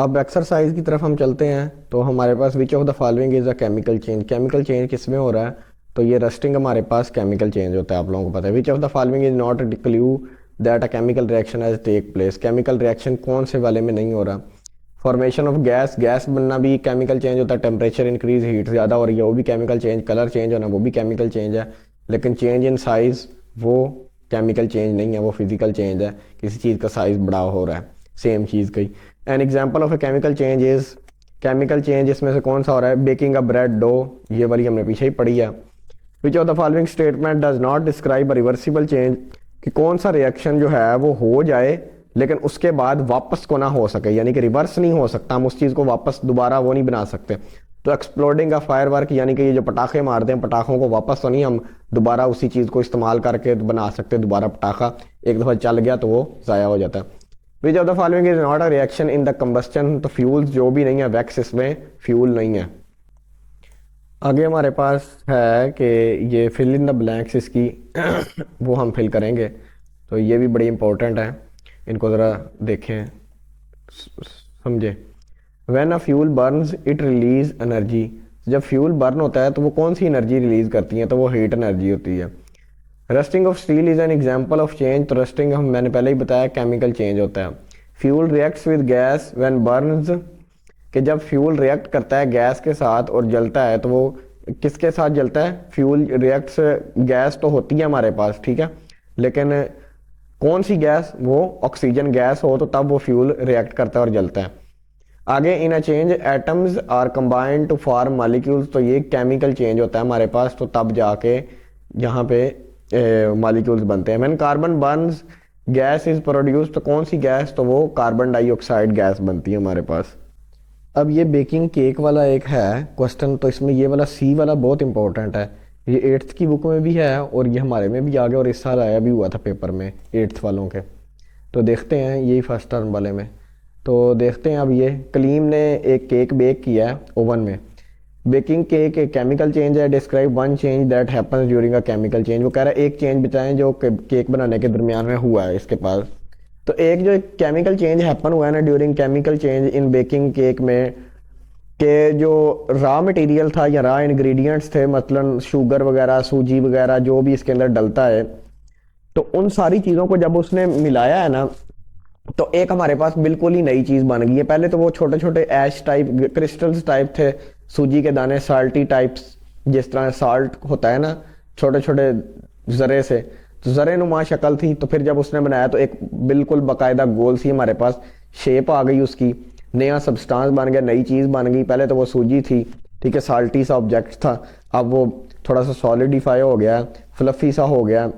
अब एक्सरसाइज की तरफ हम चलते हैं। तो हमारे पास which of the following is a chemical change. Chemical change किस में हो रहा है? तो ये रस्टिंग हमारे पास केमिकल चेंज होता है, आप लोगों को पता है। Which of the following is not a clue that a chemical reaction has take place. Chemical reaction कौन से वाले में नहीं हो रहा? फॉर्मेशन ऑफ गैस, गैस बनना भी केमिकल चेंज होता है। टेम्परेचर इंक्रीज, हीट ज़्यादा हो रही है, वो भी केमिकल चेंज। कलर चेंज होना, वो भी केमिकल चेंज है। लेकिन चेंज इन साइज़ वो केमिकल चेंज नहीं है, वो फिजिकल चेंज है। किसी चीज़ का साइज़ बड़ा हो रहा है सेम चीज़ का ही। An example of a chemical change is, chemical change इसमें से कौन सा हो रहा है? बेकिंग अ ब्रेड डो, ये वाली हमने पीछे ही पढ़ी है। Which of the following statement does not describe a reversible change, कि कौन सा रिएक्शन जो है वो हो जाए लेकिन उसके बाद वापस को ना हो सके, यानी कि रिवर्स नहीं हो सकता, हम उस चीज़ को वापस दोबारा वो नहीं बना सकते। तो एक्सप्लोडिंग का फायर वर्क, यानी कि ये जो पटाखे मारते हैं, पटाखों को वापस तो नहीं हम दोबारा उसी चीज़ को इस्तेमाल करके बना सकते दोबारा पटाखा। एक दफ़ा चल गया तो वो ज़ाया हो जाता है। Which of the following is not a reaction in the combustion, तो फ्यूल्स जो भी नहीं है, वैक्स इसमें फ्यूल नहीं है। आगे हमारे पास है कि ये फिल इन द ब्लैंक्स इसकी वो हम फिल करेंगे। तो ये भी बड़ी इंपॉर्टेंट है, इनको ज़रा देखें समझे। When a fuel Burns it release energy, जब फ्यूल बर्न होता है तो वो कौन सी एनर्जी रिलीज करती है? तो वो हीट एनर्जी होती है। Rusting of steel is an example of change, तो रस्टिंग हम मैंने पहले ही बताया केमिकल चेंज होता है। Fuel reacts with gas when Burns, कि जब फ्यूल रिएक्ट करता है गैस के साथ और जलता है तो वो किसके साथ जलता है? फ्यूल रिएक्ट्स, गैस तो होती है हमारे पास, ठीक है, लेकिन कौन सी गैस? वो ऑक्सीजन गैस हो तो तब वो फ्यूल रिएक्ट करता है और जलता है। आगे in a change atoms are combined to form molecules, तो ये केमिकल चेंज होता है हमारे पास, तो तब जाके यहाँ पे मॉलिक्यूल्स बनते हैं। When carbon Burns gas is produce, तो कौन सी गैस? तो वो कार्बन डाइऑक्साइड गैस बनती है हमारे पास। अब ये बेकिंग केक वाला एक है क्वेश्चन, तो इसमें ये वाला सी वाला बहुत इंपॉर्टेंट है। ये एट्थ की बुक में भी है और ये हमारे में भी आ गया और इस साल आया भी हुआ था पेपर में एट्थ वालों के। तो देखते हैं यही फर्स्ट टर्म वाले में। तो देखते हैं अब ये कलीम ने एक केक बेक किया है ओवन में। बेकिंग केक एक केमिकल चेंज है। Describe one change that happens during a chemical change, वो कह रहा है एक चेंज बताएं जो केक बनाने के दरमियान में हुआ है इसके पास। तो एक जो केमिकल चेंज हैपन हुआ है ना during chemical change in baking cake में, के जो रॉ मटेरियल था या रॉ इंग्रेडिएंट्स थे, मतलब शुगर वगैरह, सूजी वगैरह, जो भी इसके अंदर डलता है, तो उन सारी चीज़ों को जब उसने मिलाया है ना, तो एक हमारे पास बिल्कुल ही नई चीज़ बन गई है। पहले तो वो छोटे छोटे ऐश टाइप क्रिस्टल्स टाइप थे, सूजी के दाने, साल्टी टाइप्स, जिस तरह साल्ट होता है ना छोटे छोटे ज़रे से, तो ज़रे नुमा शक्ल थी। तो फिर जब उसने बनाया तो एक बिल्कुल बाकायदा गोल सी हमारे पास शेप आ गई उसकी, नया सब्सटेंस बन गया, नई चीज़ बन गई। पहले तो वो सूजी थी, ठीक है, साल्टी सा ऑब्जेक्ट था, अब वो थोड़ा सा सॉलिडिफाई हो गया, फ्लफी सा हो गया,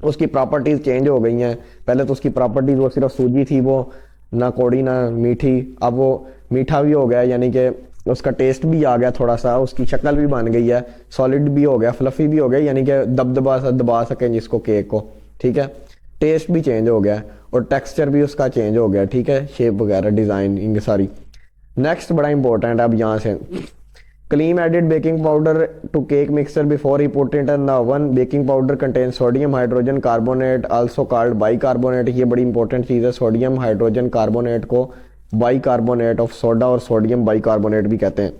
उसकी प्रॉपर्टीज़ चेंज हो गई हैं। पहले तो उसकी प्रॉपर्टीज़ वो सिर्फ सूजी थी, वो ना कौड़ी ना मीठी, अब वो मीठा भी हो गया, यानी कि उसका टेस्ट भी आ गया थोड़ा सा, उसकी शक्ल भी बन गई है, सॉलिड भी हो गया, फ्लफी भी हो गया, यानी कि दबदबा सा दबा सकें जिसको केक को, ठीक है। टेस्ट भी चेंज हो गया और टेक्सचर भी उसका चेंज हो गया, ठीक है, शेप वगैरह, डिज़ाइन सारी। नेक्स्ट बड़ा इंपॉर्टेंट है अब यहाँ से, क्लीम added baking powder to cake mixture before he put it in the oven. Baking powder contain sodium hydrogen carbonate also called bicarbonate, ये बड़ी इंपॉर्टेंट चीज़ है। सोडियम हाइड्रोजन कार्बोनेट को बाइकार्बोनेट ऑफ सोडा और सोडियम बाइकार्बोनेट भी कहते हैं।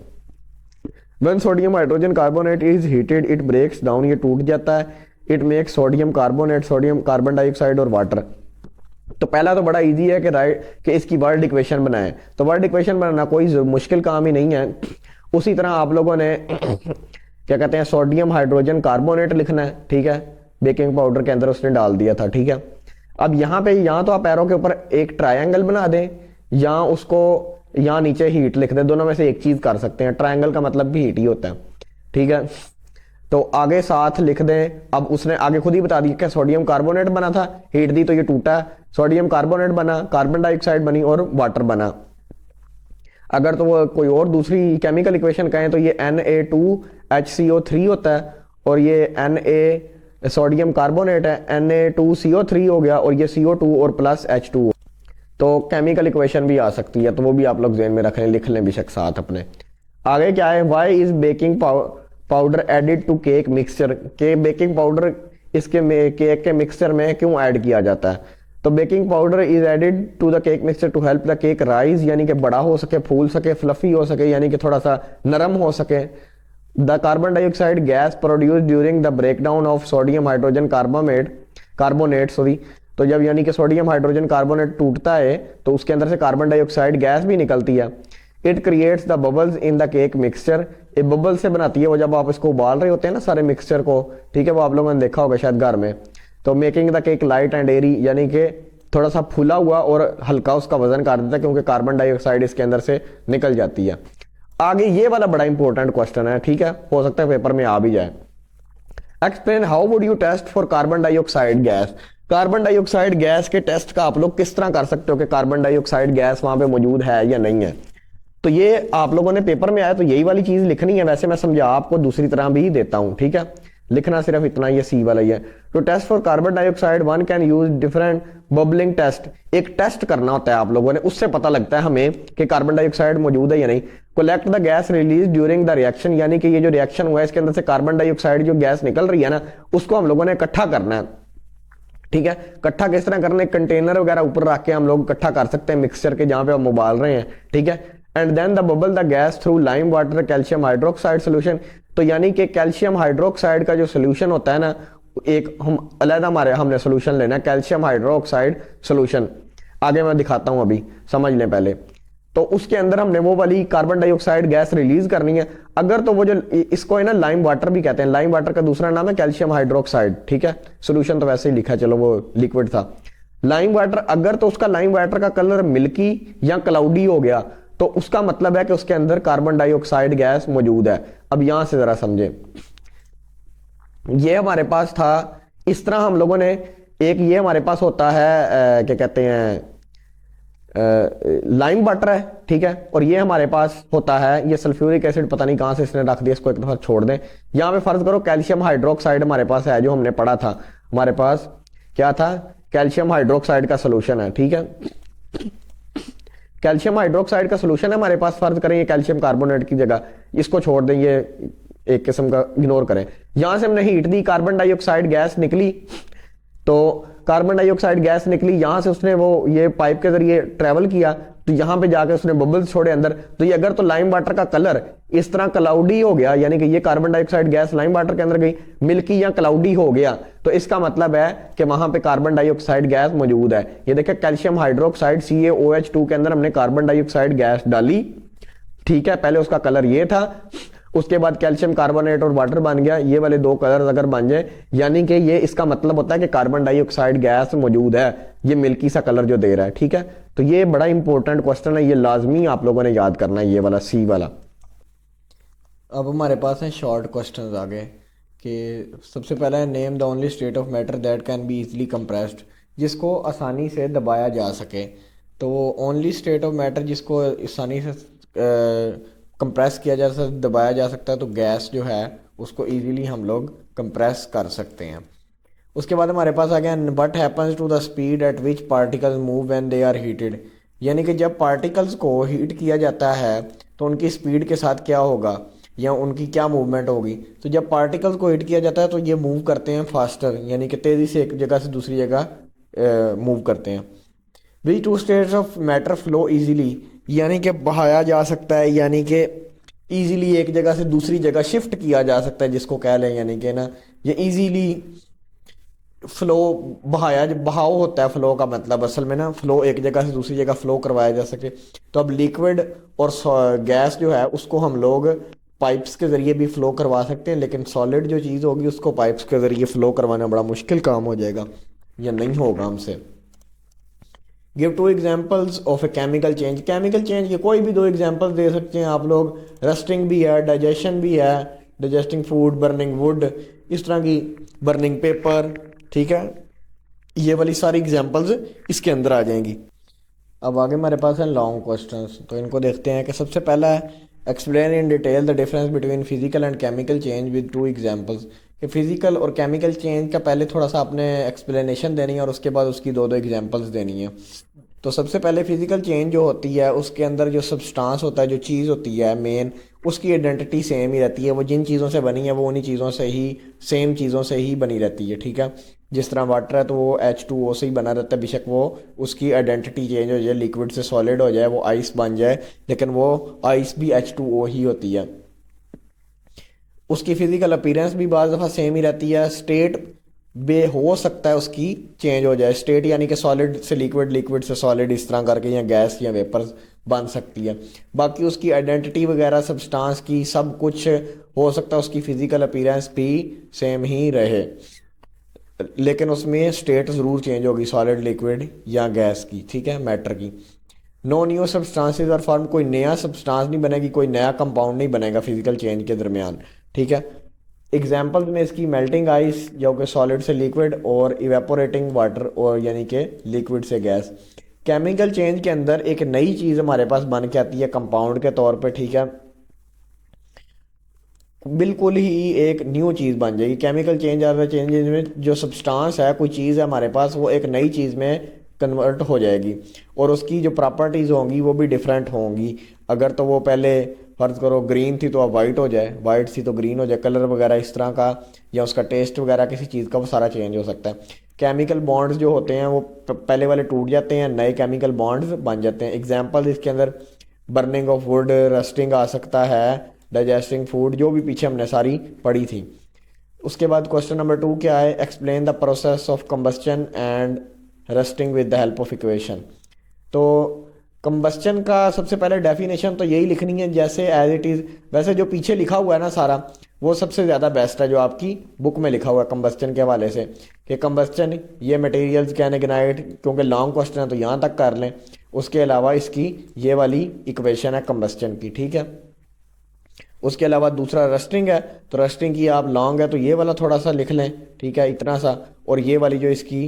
When sodium hydrogen carbonate is heated it breaks down, ये टूट जाता है। It makes sodium carbonate, sodium carbon dioxide और वाटर। तो पहला तो बड़ा इजी है कि राइट कि इसकी वर्ड इक्वेशन बनाएं। तो वर्ड इक्वेशन बनाना कोई मुश्किल काम ही नहीं है। उसी तरह आप लोगों ने क्या कहते हैं, सोडियम हाइड्रोजन कार्बोनेट लिखना है, ठीक है, बेकिंग पाउडर के अंदर उसने डाल दिया था, ठीक है। अब यहाँ पे यहाँ तो आप एरो के ऊपर एक ट्रायंगल बना दें या उसको यहाँ नीचे हीट लिख दें, दोनों में से एक चीज कर सकते हैं। ट्रायंगल का मतलब भी हीट ही होता है, ठीक है। तो आगे साथ लिख दें। अब उसने आगे खुद ही बता दिया कि सोडियम कार्बोनेट बना था, हीट दी तो ये टूटा, सोडियम कार्बोनेट बना, कार्बन डाइऑक्साइड बनी और वाटर बना। अगर तो वो कोई और दूसरी केमिकल इक्वेशन कहें तो ये Na2HCO3 होता है और ये Na सोडियम कार्बोनेट है, Na2CO3 हो गया और ये CO2 और प्लस H2। तो केमिकल इक्वेशन भी आ सकती है, तो वो भी आप लोग ज़हन में रख लें, लिख लें बेशक साथ अपने। आगे क्या है, why is baking powder added to cake mixture, के बेकिंग पाउडर इसके केक के मिक्सचर में क्यों ऐड किया जाता है? तो baking powder is added to the cake mixture to help the cake rise, यानी कि बड़ा हो सके, फूल सके, फ्लफी हो सके, यानी कि थोड़ा सा नरम हो सके। The carbon dioxide gas produce during the breakdown of sodium hydrogen carbonate sorry, तो जब यानी कि सोडियम हाइड्रोजन कार्बोनेट टूटता है तो उसके अंदर से कार्बन डाइऑक्साइड गैस भी निकलती है। It creates the bubbles in the cake mixture, ये बबल से बनाती है वो जब आप इसको उबाल रहे होते हैं ना सारे मिक्सचर को, ठीक है, वो आप लोगों ने देखा होगा शायद घर में। तो making the cake light and Airy, यानी कि थोड़ा सा फूला हुआ और हल्का उसका वजन कर देता है क्योंकि कार्बन डाइऑक्साइड इसके अंदर से निकल जाती है। आगे ये वाला बड़ा इंपॉर्टेंट क्वेश्चन है, ठीक है, हो सकता है पेपर में आ भी जाए। Explain how would you test for carbon dioxide gas. Carbon dioxide gas के टेस्ट का आप लोग किस तरह कर सकते हो कि कार्बन डाइऑक्साइड गैस वहां पे मौजूद है या नहीं है। तो ये आप लोगों ने पेपर में आया तो यही वाली चीज लिखनी है, वैसे मैं समझा आपको दूसरी तरह भी देता हूं, ठीक है, लिखना सिर्फ इतना, ये सी वाला ही है। To test for carbon dioxide one can use different bubbling test, एक टेस्ट करना होता है आप लोगों ने, उससे पता लगता है हमें कि कार्बन डाइऑक्साइड मौजूद है या नहीं। Collect the gas release during the reaction, यानी कि ये जो रिएक्शन हुआ है इसके अंदर से कार्बन डाइऑक्साइड जो गैस निकल रही है ना, उसको हम लोगों ने इकट्ठा करना है, ठीक है। इकट्ठा किस तरह करना है, कंटेनर वगैरह ऊपर रख के हम लोग इकट्ठा कर सकते हैं मिक्सचर के जहां पे हम उबाल रहे हैं, ठीक है। And then the bubble the gas through lime water calcium hydroxide solution, तो यानी कि कैल्शियम हाइड्रोक्साइड का जो सोल्यूशन होता है ना, एक हम अलग हमने सोल्यूशन लेना है, कैल्शियम हाइड्रोक्साइड सोल्यूशन, आगे मैं दिखाता हूं, अभी समझ लें पहले। तो उसके अंदर हमने वो वाली कार्बन डाइऑक्साइड गैस रिलीज करनी है। अगर तो वो जो इसको है ना लाइम वाटर भी कहते हैं, लाइम वाटर का दूसरा नाम है कैल्शियम हाइड्रोक्साइड, ठीक है, सोल्यूशन तो वैसे ही लिखा है, चलो वो लिक्विड था। लाइम वाटर अगर तो उसका लाइम वाटर का कलर मिल्की या क्लाउडी हो गया तो उसका मतलब है कि उसके अंदर कार्बन डाइऑक्साइड गैस मौजूद है। अब यहां से जरा समझे, ये हमारे पास था इस तरह हम लोगों ने, एक ये हमारे पास होता है क्या कहते हैं लाइम वाटर है, ठीक है, और ये हमारे पास होता है ये सल्फ्यूरिक एसिड, पता नहीं कहां से इसने रख दिया, इसको एक दफा छोड़ दें। यहां पे फर्ज करो कैल्शियम हाइड्रोक्साइड हमारे पास है, जो हमने पढ़ा था, हमारे पास क्या था, कैल्शियम हाइड्रोक्साइड का सोल्यूशन है, ठीक है, कैल्शियम हाइड्रोक्साइड का सोल्यूशन है हमारे पास, फर्ज करें ये कैल्शियम कार्बोनेट की जगह, इसको छोड़ दें, ये एक किस्म का इग्नोर करें। यहां से हमने हीट दी, कार्बन डाइऑक्साइड गैस निकली, तो कार्बन डाइऑक्साइड गैस निकली, यहां से उसने वो ये पाइप के जरिए ट्रेवल किया, तो यहां पे जाके उसने बबल्स छोड़े अंदर, तो ये अगर तो लाइम वाटर का कलर इस तरह क्लाउडी हो गया, यानी कि ये carbon dioxide gas lime water के अंदर गई, मिल्की या क्लाउडी हो गया, तो इसका मतलब है कि वहां पे कार्बन डाइऑक्साइड गैस मौजूद है। ये देखिए कैल्शियम हाइड्रोक्साइड CaOH2 के अंदर हमने कार्बन डाइऑक्साइड गैस डाली, ठीक है, पहले उसका कलर ये था, उसके बाद कैल्शियम कार्बोनेट और वाटर बन गया, ये वाले दो कलर अगर बन जाए यानी कि ये इसका मतलब होता है कि कार्बन डाइऑक्साइड गैस मौजूद है, ये मिल्की सा कलर जो दे रहा है, ठीक है। तो ये बड़ा इंपॉर्टेंट क्वेश्चन है, ये लाजमी आप लोगों ने याद करना है, ये वाला सी वाला। अब हमारे पास है शॉर्ट क्वेश्चंस आगे, कि सबसे पहला है name the only state of matter that can be easily compressed, जिसको आसानी से दबाया जा सके। तो ओनली स्टेट ऑफ मैटर जिसको आसानी से कंप्रेस किया जा सकता, दबाया जा सकता है, तो गैस जो है उसको इजीली हम लोग कंप्रेस कर सकते हैं। उसके बाद हमारे पास आ गया what happens to the speed at which particles move when they are heated, यानी कि जब पार्टिकल्स को हीट किया जाता है तो उनकी स्पीड के साथ क्या होगा या उनकी क्या मूवमेंट होगी। तो जब पार्टिकल्स को हीट किया जाता है तो ये मूव करते हैं फास्टर, यानी कि तेज़ी से एक जगह से दूसरी जगह मूव करते हैं। Which two states of matter flow easily, यानी कि बहाया जा सकता है, यानी कि ईजीली एक जगह से दूसरी जगह शिफ्ट किया जा सकता है, जिसको कह लें, यानी कि ना ये ईजीली फ्लो, बहाव होता है फ्लो का मतलब, असल में ना फ्लो एक जगह से दूसरी जगह फ्लो करवाया जा सके। तो अब लिक्विड और गैस जो है उसको हम लोग पाइप्स के ज़रिए भी फ्लो करवा सकते हैं, लेकिन सॉलिड जो चीज़ होगी उसको पाइप्स के ज़रिए फ्लो करवाना बड़ा मुश्किल काम हो जाएगा या नहीं होगा हमसे। Give two examples of a chemical change, chemical change के कोई भी दो एग्जाम्पल्स दे सकते हैं आप लोग, रस्टिंग भी है, डाइजेशन भी है, डाइजेस्टिंग फूड, बर्निंग वुड, इस तरह की, बर्निंग पेपर, ठीक है, ये वाली सारी एग्जाम्पल्स इसके अंदर आ जाएंगी। अब आगे हमारे पास है लॉन्ग क्वेश्चंस, तो इनको देखते हैं कि सबसे पहला है explain in detail the difference between physical and chemical change with two examples, कि फिजिकल और केमिकल चेंज का पहले थोड़ा सा आपने एक्सप्लेनेशन देनी है और उसके बाद उसकी दो एग्जाम्पल्स देनी है। तो सबसे पहले फिजिकल चेंज जो होती है उसके अंदर जो सब्सटेंस होता है, जो चीज़ होती है मेन, उसकी आइडेंटिटी सेम ही रहती है। वो जिन चीज़ों से बनी है वो उन्हीं चीज़ों से ही, सेम चीज़ों से ही बनी रहती है, ठीक है। जिस तरह वाटर है तो वो H2O से ही बना रहता है, बेशक वो उसकी आइडेंटिटी चेंज हो जाए, लिक्विड से सॉलिड हो जाए, वो आइस बन जाए, लेकिन वो आइस भी H2O ही होती है। उसकी फिजिकल अपीयरेंस भी बाज़ दफ़ा सेम ही रहती है। स्टेट बे हो सकता है उसकी चेंज हो जाए, स्टेट यानी कि सॉलिड से लिक्विड, लिक्विड से सॉलिड, इस तरह करके, या गैस या वेपर बन सकती है। बाकी उसकी आइडेंटिटी वगैरह सब्सटेंस की सब कुछ हो सकता है, उसकी फिजिकल अपीयरेंस भी सेम ही रहे, लेकिन उसमें स्टेट ज़रूर चेंज होगी, सॉलिड, लिक्विड या गैस की, ठीक है, मैटर की। No new substances are form, कोई नया सब्सटेंस नहीं बनेगी, कोई नया कंपाउंड नहीं बनेगा फिजिकल चेंज के दरमियान, ठीक है। एग्जाम्पल में इसकी मेल्टिंग आइस जो कि सॉलिड से लिक्विड, और इवेपोरेटिंग वाटर, और यानी कि लिक्विड से गैस। केमिकल चेंज के अंदर एक नई चीज़ हमारे पास बन के आती है कंपाउंड के तौर पे, ठीक है, बिल्कुल ही एक न्यू चीज़ बन जाएगी। केमिकल चेंज आ रहा है, चेंजेज में जो सब्सटेंस है, कोई चीज़ है हमारे पास, वो एक नई चीज़ में कन्वर्ट हो जाएगी, और उसकी जो प्रॉपर्टीज़ होंगी वो भी डिफरेंट होंगी। अगर तो वो पहले फ़र्ज़ करो ग्रीन थी तो अब वाइट हो जाए, वाइट थी तो ग्रीन हो जाए, कलर वगैरह इस तरह का, या उसका टेस्ट वगैरह किसी चीज़ का, वो सारा चेंज हो सकता है। केमिकल बॉन्ड्स जो होते हैं वो पहले वाले टूट जाते हैं, नए केमिकल बॉन्ड्स बन जाते हैं। एग्जाम्पल इसके अंदर बर्निंग ऑफ वुड, रस्टिंग आ सकता है, डाइजेस्टिंग फूड, जो भी पीछे हमने सारी पढ़ी थी। उसके बाद क्वेश्चन नंबर 2 क्या है, explain the process of combustion and rusting with the help of equation. तो कंबस्चन का सबसे पहले डेफिनेशन तो यही लिखनी है जैसे एज इट इज़। वैसे जो पीछे लिखा हुआ है ना सारा, वो सबसे ज़्यादा बेस्ट है, जो आपकी बुक में लिखा हुआ है कंबस्चन के हवाले से, कि कंबस्चन ये मटेरियल्स कैन इग्नाइट, क्योंकि लॉन्ग क्वेश्चन है तो यहाँ तक कर लें। उसके अलावा इसकी ये वाली इक्वेशन है कंबस्चन की, ठीक है। उसके अलावा दूसरा रस्टिंग है, तो रस्टिंग की आप लॉन्ग है तो ये वाला थोड़ा सा लिख लें, ठीक है, इतना सा, और ये वाली जो इसकी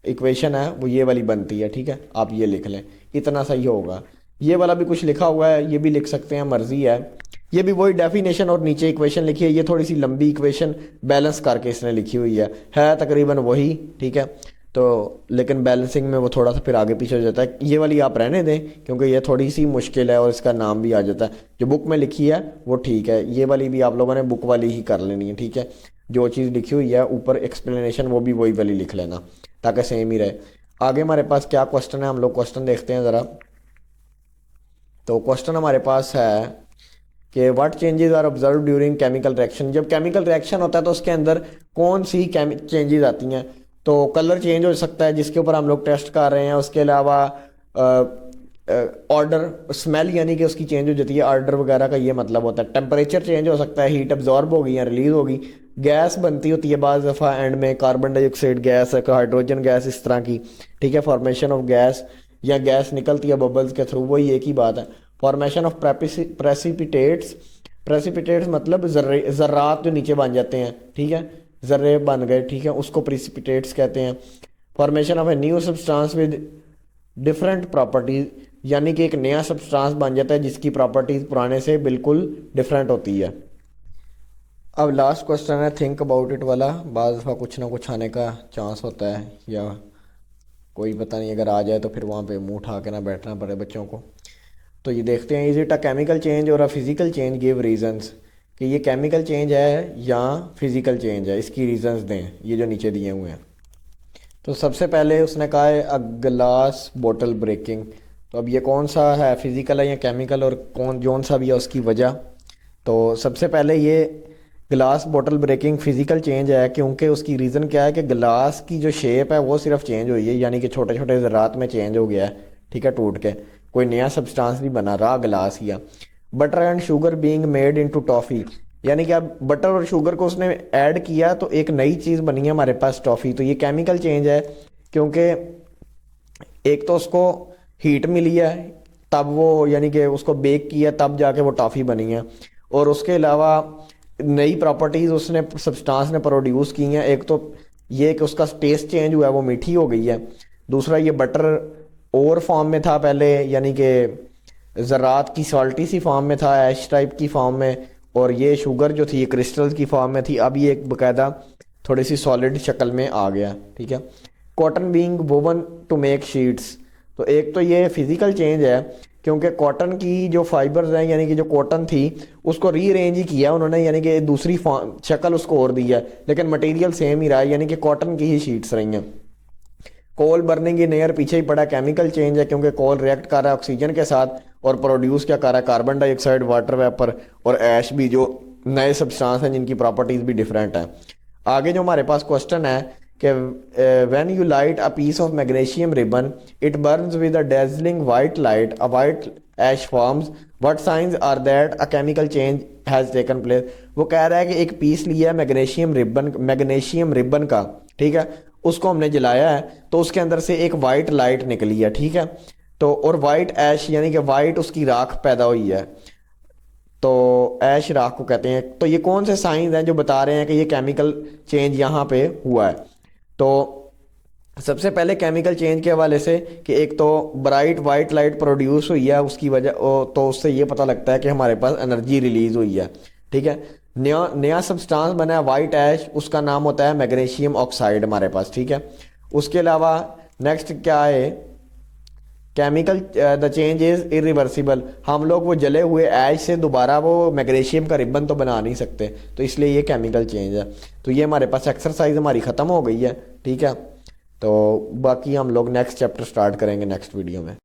इक्वेशन है वो ये वाली बनती है, ठीक है, आप ये लिख लें, इतना सा ही होगा। ये वाला भी कुछ लिखा हुआ है, ये भी लिख सकते हैं, मर्जी है। ये भी वही डेफिनेशन और नीचे इक्वेशन लिखी है, ये थोड़ी सी लंबी इक्वेशन बैलेंस करके इसने लिखी हुई है तकरीबन वही, ठीक है। तो लेकिन बैलेंसिंग में वो थोड़ा सा फिर आगे पीछे हो जाता है। ये वाली आप रहने दें क्योंकि ये थोड़ी सी मुश्किल है और इसका नाम भी आ जाता है। जो बुक में लिखी है वो ठीक है, ये वाली भी आप लोगों ने बुक वाली ही कर लेनी है, ठीक है। जो चीज़ लिखी हुई है ऊपर एक्सप्लेनेशन वो भी वही वाली लिख लेना ताकि सेम ही रहे। आगे हमारे पास क्या क्वेश्चन है, हम लोग क्वेश्चन देखते हैं ज़रा। तो क्वेश्चन हमारे पास है कि what changes are observe during chemical reaction. जब केमिकल रिएक्शन होता है तो उसके अंदर कौन सी चेंजेस आती हैं। तो कलर चेंज हो सकता है जिसके ऊपर हम लोग टेस्ट कर रहे हैं। उसके अलावा ऑर्डर, स्मेल यानी कि उसकी चेंज हो जाती है, ऑर्डर वगैरह का ये मतलब होता है। टेम्परेचर चेंज हो सकता है, हीट अब्जॉर्ब होगी या रिलीज होगी। गैस बनती होती है बाज़ दफ़ा एंड में, carbon dioxide gas, hydrogen gas, इस तरह की, ठीक है। फॉर्मेशन ऑफ गैस या गैस निकलती है बबल्स के थ्रू, वही एक ही बात है। फॉर्मेशन ऑफ प्रेसिपिटेट्स, प्रेसिपिटेट्स मतलब ज़र्रात जो नीचे बन जाते हैं, ठीक है, ज़र्रे बन गए, ठीक है, उसको प्रेसिपिटेट्स कहते हैं। Formation of a new substance with different properties, यानी कि एक नया सब्सटेंस बन जाता है जिसकी प्रॉपर्टीज पुराने से बिल्कुल डिफरेंट होती है। अब लास्ट क्वेश्चन है थिंक अबाउट इट वाला। बाज़ दफ़ा कुछ ना कुछ आने का चांस होता है या कोई पता नहीं, अगर आ जाए तो फिर वहाँ पे मुंह उठा के ना बैठना पड़े बच्चों को। तो ये देखते हैं, is it a chemical change और a physical change, give reasons, कि ये केमिकल चेंज है या फिज़िकल चेंज है, इसकी रीजंस दें, ये जो नीचे दिए हुए हैं। तो सबसे पहले उसने कहा है अ ग्लास बॉटल ब्रेकिंग। तो अब ये कौन सा है, फिज़िकल है या केमिकल, और कौन सा भी है उसकी वजह। तो सबसे पहले ये glass bottle breaking physical change है, क्योंकि उसकी रीज़न क्या है कि ग्लास की जो शेप है वो सिर्फ चेंज हुई है, यानी कि छोटे छोटे ज़रात में चेंज हो गया है, ठीक है, टूट के, कोई नया सब्सटेंस नहीं बना, रहा ग्लास ही है। Butter and sugar being made into toffee, यानी कि अब बटर और शुगर को उसने ऐड किया तो एक नई चीज़ बनी है हमारे पास, टॉफ़ी। तो ये केमिकल चेंज है, क्योंकि एक तो उसको हीट मिली है तब वो, यानी कि उसको बेक किया तब जाके वो टॉफ़ी बनी है, और उसके अलावा नई प्रॉपर्टीज़ उसने सब्सटेंस ने प्रोड्यूस की हैं। एक तो ये कि उसका टेस्ट चेंज हुआ है, वो मीठी हो गई है। दूसरा ये बटर और फॉर्म में था पहले, यानी कि ज़रात की सॉल्टी सी फॉर्म में था, ऐश टाइप की फॉर्म में, और ये शुगर जो थी ये क्रिस्टल्स की फॉर्म में थी। अब ये एक बाकायदा थोड़ी सी सॉलिड शक्ल में आ गया, ठीक है। Cotton being woven to make sheets, तो एक तो ये फिजिकल चेंज है, क्योंकि कॉटन की जो फाइबर्स हैं यानी कि जो कॉटन थी उसको रीअरेंज ही किया उन्होंने, यानी कि दूसरी शक्ल उसको और दी है, लेकिन मटेरियल सेम ही रहा है, यानी कि कॉटन की ही शीट्स रही हैं। कोल बर्निंग इन एयर पीछे ही पड़ा, केमिकल चेंज है, क्योंकि कोल रिएक्ट कर रहा है ऑक्सीजन के साथ और प्रोड्यूस क्या कर रहा है, कार्बन डाइऑक्साइड, वाटर वेपर और ऐश भी, जो नए सब्सटेंस हैं जिनकी प्रॉपर्टीज भी डिफरेंट हैं। आगे जो हमारे पास क्वेश्चन है कि when you light a piece of magnesium ribbon it burns with a dazzling white light, a white ash forms, what signs are that a chemical change has taken place. वो कह रहा है कि एक पीस लिया है मैग्नीशियम रिबन का, ठीक है, उसको हमने जलाया है तो उसके अंदर से एक वाइट लाइट निकली है, ठीक है, तो और वाइट ऐश यानी कि वाइट उसकी राख पैदा हुई है, तो ऐश राख को कहते हैं। तो ये कौन से साइंस हैं जो बता रहे हैं कि ये केमिकल चेंज यहाँ पे हुआ है? तो सबसे पहले केमिकल चेंज के हवाले से कि एक तो ब्राइट वाइट लाइट प्रोड्यूस हुई है, उसकी वजह तो उससे ये पता लगता है कि हमारे पास एनर्जी रिलीज हुई है, ठीक है। नया नया सब्सटेंस बना है वाइट ऐश, उसका नाम होता है मैग्नीशियम ऑक्साइड हमारे पास, ठीक है। उसके अलावा नेक्स्ट क्या है, chemical the change is irreversible. हम लोग वो जले हुए ऐश से दोबारा वो मैग्नीशियम का रिबन तो बना नहीं सकते, तो इसलिए ये केमिकल चेंज है। तो ये हमारे पास एक्सरसाइज हमारी ख़त्म हो गई है, ठीक है। तो बाकी हम लोग नेक्स्ट चैप्टर स्टार्ट करेंगे नेक्स्ट वीडियो में।